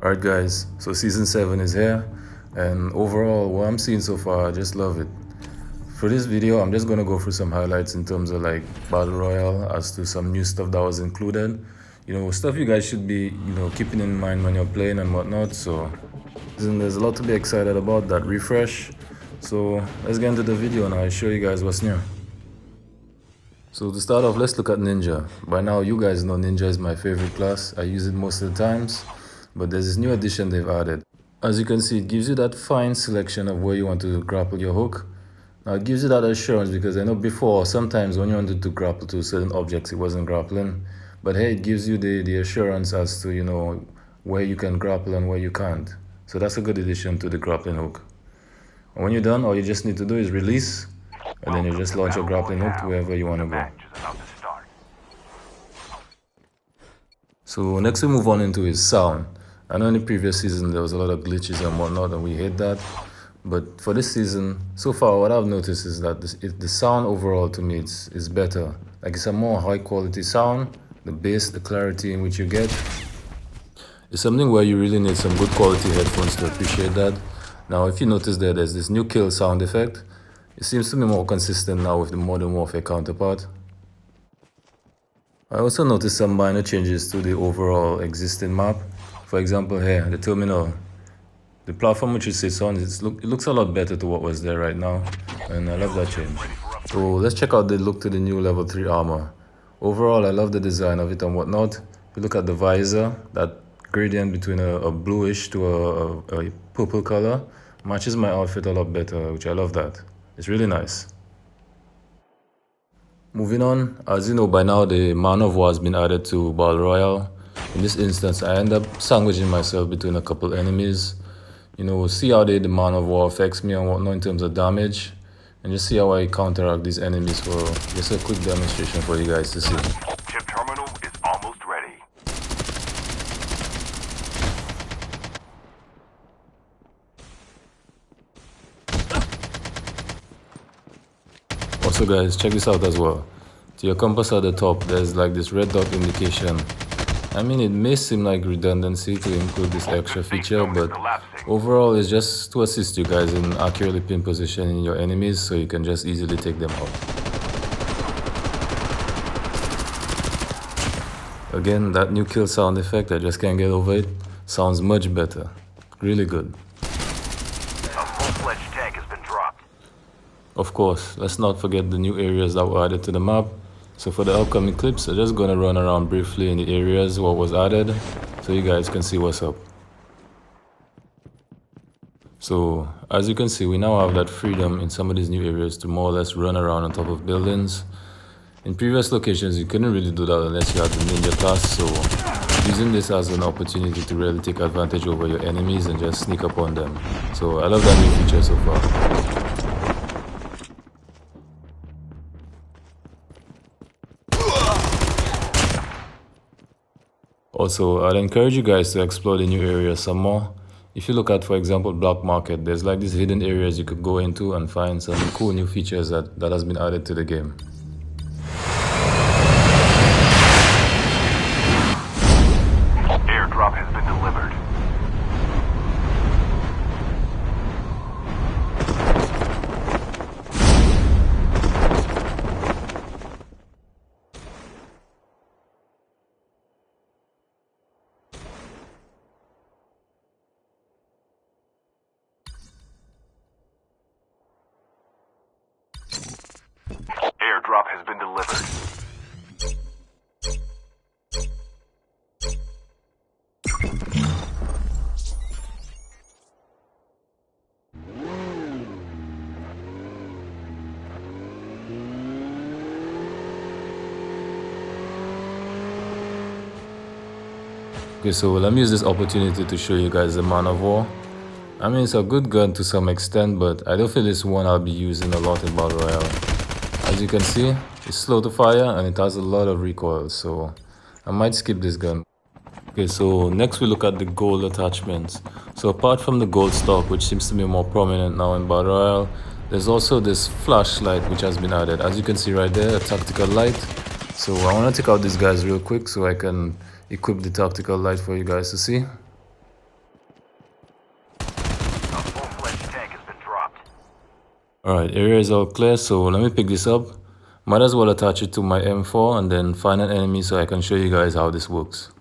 Alright guys, so season 7 is here, and overall what I'm seeing so far, I just love it. For this video, I'm just going to go through some highlights in terms of like Battle Royale as to some new stuff that was included. Stuff you guys should be, keeping in mind when you're playing and whatnot. So there's a lot to be excited about, that refresh. So let's get into the video and I'll show you guys what's new. So to start off, let's look at Ninja. By now, you guys know Ninja is my favorite class. I use it most of the times. But there's this new addition they've added. As you can see, it gives you that fine selection of where you want to grapple your hook. Now it gives you that assurance, because I know before, sometimes when you wanted to grapple to certain objects, it wasn't grappling. But hey, it gives you the assurance as to, where you can grapple and where you can't. So that's a good addition to the grappling hook. And when you're done, all you just need to do is release, and then you just launch your grappling hook to wherever you want to go. So next we move on into is sound. I know in the previous season there was a lot of glitches and whatnot, and we hate that. But for this season, so far what I've noticed is that the sound overall to me is better. Like, it's a more high quality sound. The bass, the clarity in which you get, it's something where you really need some good quality headphones to appreciate that. Now if you notice there's this new kill sound effect. It seems to be more consistent now with the Modern Warfare counterpart. I also noticed some minor changes to the overall existing map. For example here, the terminal. The platform which it sits on, it looks a lot better to what was there right now. And I love that change. So let's check out the look to the new level 3 armor. Overall, I love the design of it and whatnot. If you look at the visor, that gradient between a bluish to a purple color matches my outfit a lot better, which I love that. It's really nice. Moving on, as you know by now, the Man of War has been added to Battle Royale. In this instance, I end up sandwiching myself between a couple enemies. See how the Man of War affects me and whatnot in terms of damage. And just see how I counteract these enemies for just a quick demonstration for you guys to see. Chip terminal is almost ready. Also guys, check this out as well. To your compass at the top, there's like this red dot indication. I mean, it may seem like redundancy to include this extra feature, but overall it's just to assist you guys in accurately pin positioning your enemies so you can just easily take them out. Again, that new kill sound effect, I just can't get over it. Sounds much better. Really good. A full-fledged tank has been dropped. Of course, let's not forget the new areas that were added to the map. So for the upcoming clips, I'm just gonna run around briefly in the areas what was added, so you guys can see what's up. So as you can see, we now have that freedom in some of these new areas to more or less run around on top of buildings. In previous locations, you couldn't really do that unless you had the ninja class, so using this as an opportunity to really take advantage over your enemies and just sneak up on them. So I love that new feature so far. Also, I'd encourage you guys to explore the new areas some more. If you look at, for example, Black Market, there's like these hidden areas you could go into and find some cool new features that has been added to the game. Airdrop has been delivered. Airdrop has been delivered. Okay, so let me use this opportunity to show you guys the Man of War. I mean, it's a good gun to some extent, but I don't feel it's one I'll be using a lot in Battle Royale. As you can see, it's slow to fire and it has a lot of recoil, so I might skip this gun. Okay, so next we look at the gold attachments. So apart from the gold stock, which seems to be more prominent now in Battle Royale, there's also this flashlight which has been added. As you can see right there, a tactical light. So I want to take out these guys real quick so I can equip the tactical light for you guys to see. Alright, area is all clear, so let me pick this up. Might as well attach it to my M4 and then find an enemy so I can show you guys how this works.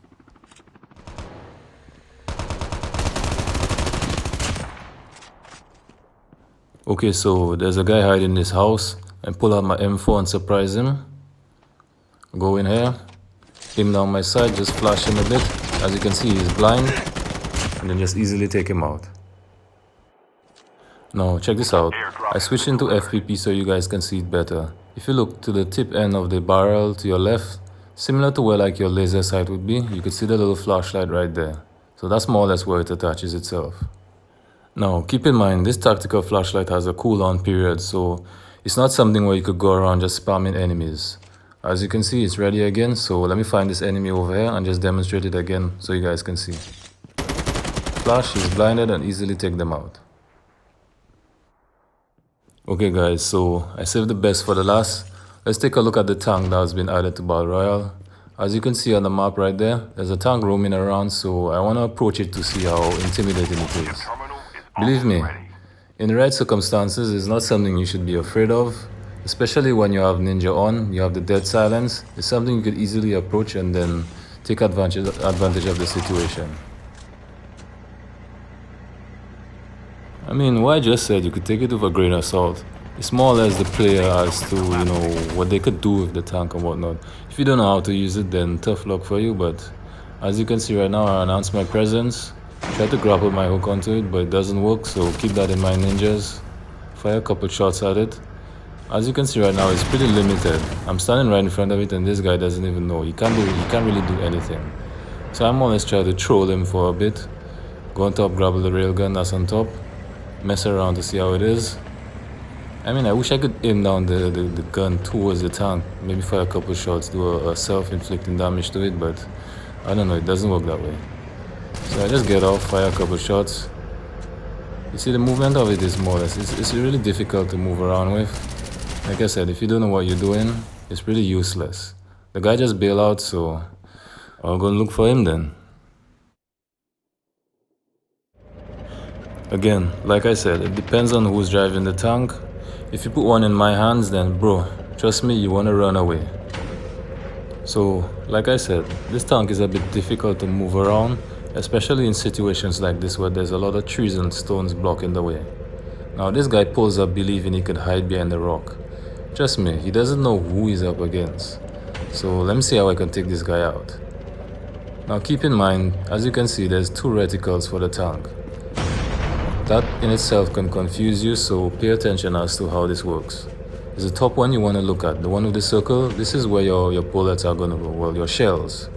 Okay, so there's a guy hiding in this house, and pull out my M4 and surprise him. Go in here, aim down my side, just flash him a bit. As you can see, he's blind, and then just easily take him out. Now check this out. I switched into FPP so you guys can see it better. If you look to the tip end of the barrel to your left, similar to where like your laser sight would be, you could see the little flashlight right there. So that's more or less where it attaches itself. Now keep in mind, this tactical flashlight has a cooldown period, so it's not something where you could go around just spamming enemies. As you can see, it's ready again, so let me find this enemy over here and just demonstrate it again so you guys can see. Flash, he's blinded, and easily take them out. Okay guys, so I saved the best for the last. Let's take a look at the tank that has been added to Battle Royale. As you can see on the map right there, there's a tank roaming around, so I want to approach it to see how intimidating it is. Believe me, in the right circumstances, it's not something you should be afraid of. Especially when you have Ninja on, you have the dead silence. It's something you could easily approach and then take advantage of the situation. I mean, what I just said, you could take it with a grain of salt. It's more or less the player as to, you know, what they could do with the tank and whatnot. If you don't know how to use it, then tough luck for you, but as you can see right now, I announced my presence. Try to grapple my hook onto it, but it doesn't work, so keep that in mind, ninjas. Fire a couple shots at it. As you can see right now, it's pretty limited. I'm standing right in front of it and this guy doesn't even know. He can't really do anything. So I'm more or less trying to troll him for a bit. Go on top, grab the railgun that's on top. Mess around to see how it is. I mean, I wish I could aim down the gun towards the tank. Maybe fire a couple shots, do a self-inflicting damage to it, but I don't know, it doesn't work that way. So I just get off, fire a couple shots. You see, the movement of it is more or less, it's really difficult to move around with. Like I said, if you don't know what you're doing, it's pretty useless. The guy just bailed out, so I'll go look for him then. Again, like I said, it depends on who's driving the tank. If you put one in my hands, then bro, trust me, you want to run away. So, like I said, this tank is a bit difficult to move around, especially in situations like this where there's a lot of trees and stones blocking the way. Now this guy pulls up believing he could hide behind the rock. Trust me, he doesn't know who he's up against. So let me see how I can take this guy out. Now keep in mind, as you can see, there's two reticles for the tank. That in itself can confuse you, so pay attention as to how this works. There's the top one you want to look at, the one with the circle. This is where your bullets are going to go, well, your shells.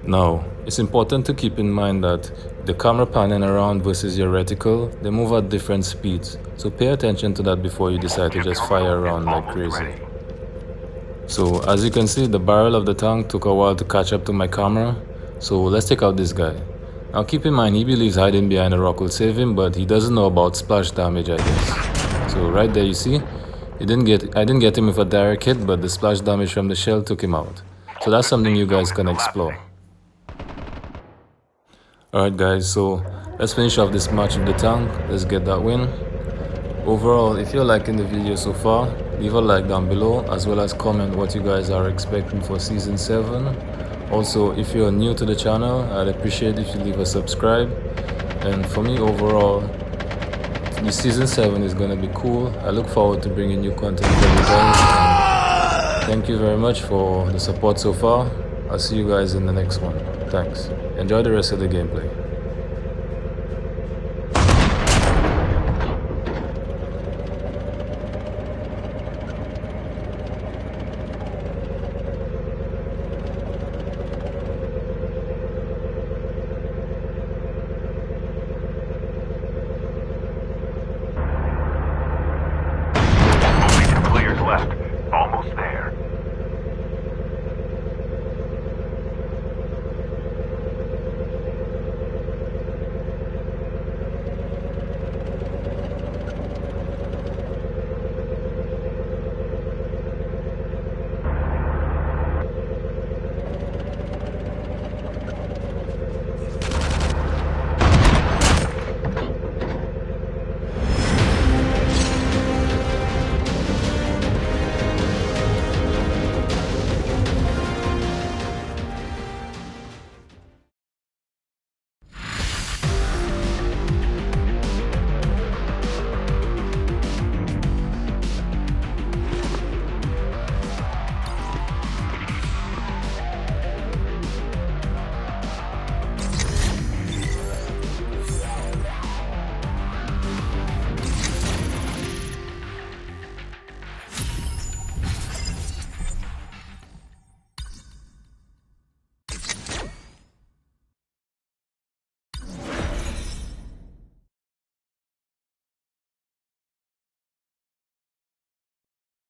Now, it's important to keep in mind that the camera panning around versus your reticle, they move at different speeds. So pay attention to that before you decide to just fire around like crazy. So as you can see, the barrel of the tank took a while to catch up to my camera. So let's take out this guy. Now keep in mind, he believes hiding behind a rock will save him, but he doesn't know about splash damage, I guess. So right there you see, I didn't get him with a direct hit, but the splash damage from the shell took him out. So that's something you guys can explore. Alright guys, so let's finish off this match with the tank. Let's get that win. Overall, if you're liking the video so far, leave a like down below, as well as comment what you guys are expecting for Season 7. Also, if you're new to the channel, I'd appreciate if you leave a subscribe. And for me overall, the Season 7 is gonna be cool. I look forward to bringing new content for you guys. And thank you very much for the support so far. I'll see you guys in the next one. Thanks. Enjoy the rest of the gameplay.